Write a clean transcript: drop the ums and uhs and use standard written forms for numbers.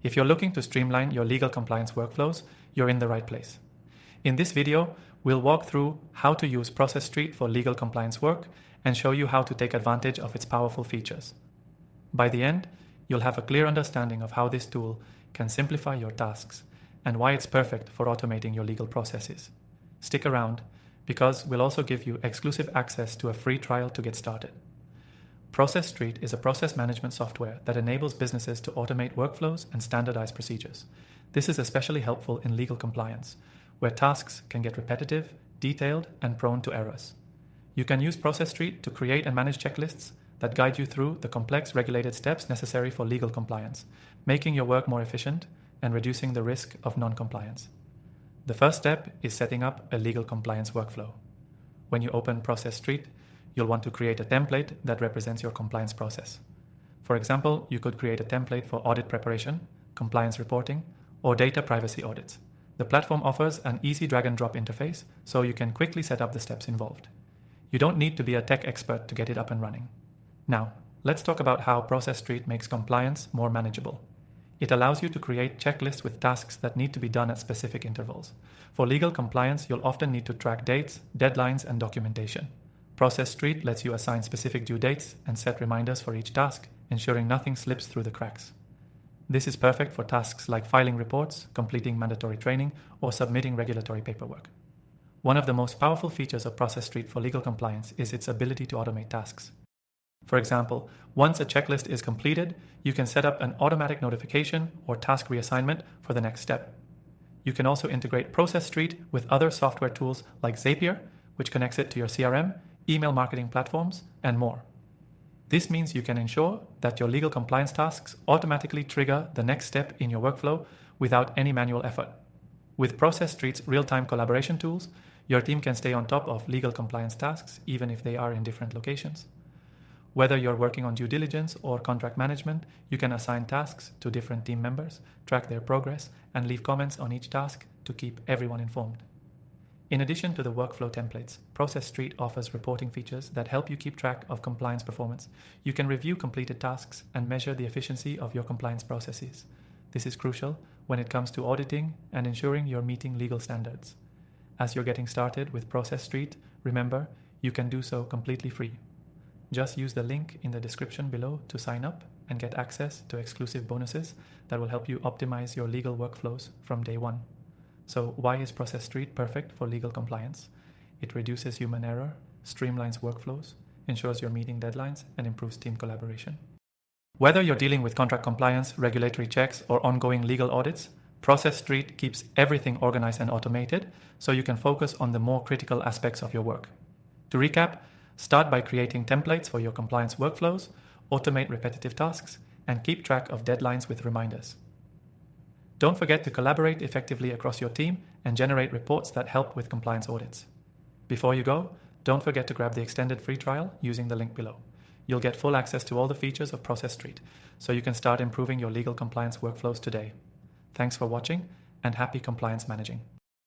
If you're looking to streamline your legal compliance workflows, you're in the right place. In this video, we'll walk through how to use Process.st for legal compliance work and show you how to take advantage of its powerful features. By the end, you'll have a clear understanding of how this tool can simplify your tasks and why it's perfect for automating your legal processes. Stick around, because we'll also give you exclusive access to a free trial to get started. Process.st is a process management software that enables businesses to automate workflows and standardize procedures. This is especially helpful in legal compliance, where tasks can get repetitive, detailed, and prone to errors. You can use Process.st to create and manage checklists that guide you through the complex regulated steps necessary for legal compliance, making your work more efficient and reducing the risk of non-compliance. The first step is setting up a legal compliance workflow. When you open Process.st, you'll want to create a template that represents your compliance process. For example, you could create a template for audit preparation, compliance reporting, or data privacy audits. The platform offers an easy drag-and-drop interface, so you can quickly set up the steps involved. You don't need to be a tech expert to get it up and running. Now, let's talk about how Process.st makes compliance more manageable. It allows you to create checklists with tasks that need to be done at specific intervals. For legal compliance, you'll often need to track dates, deadlines, and documentation. Process.st lets you assign specific due dates and set reminders for each task, ensuring nothing slips through the cracks. This is perfect for tasks like filing reports, completing mandatory training, or submitting regulatory paperwork. One of the most powerful features of Process.st for legal compliance is its ability to automate tasks. For example, once a checklist is completed, you can set up an automatic notification or task reassignment for the next step. You can also integrate Process.st with other software tools like Zapier, which connects it to your CRM, email marketing platforms, and more. This means you can ensure that your legal compliance tasks automatically trigger the next step in your workflow without any manual effort. With Process.st's real-time collaboration tools, your team can stay on top of legal compliance tasks even if they are in different locations. Whether you're working on due diligence or contract management, you can assign tasks to different team members, track their progress, and leave comments on each task to keep everyone informed. In addition to the workflow templates, Process.st offers reporting features that help you keep track of compliance performance. You can review completed tasks and measure the efficiency of your compliance processes. This is crucial when it comes to auditing and ensuring you're meeting legal standards. As you're getting started with Process.st, remember, you can do so completely free. Just use the link in the description below to sign up and get access to exclusive bonuses that will help you optimize your legal workflows from day one. So why is Process.st perfect for legal compliance? It reduces human error, streamlines workflows, ensures you're meeting deadlines, and improves team collaboration. Whether you're dealing with contract compliance, regulatory checks, or ongoing legal audits, Process.st keeps everything organized and automated so you can focus on the more critical aspects of your work. To recap, start by creating templates for your compliance workflows, automate repetitive tasks, and keep track of deadlines with reminders. Don't forget to collaborate effectively across your team and generate reports that help with compliance audits. Before you go, don't forget to grab the extended free trial using the link below. You'll get full access to all the features of Process.st, so you can start improving your legal compliance workflows today. Thanks for watching, and happy compliance managing.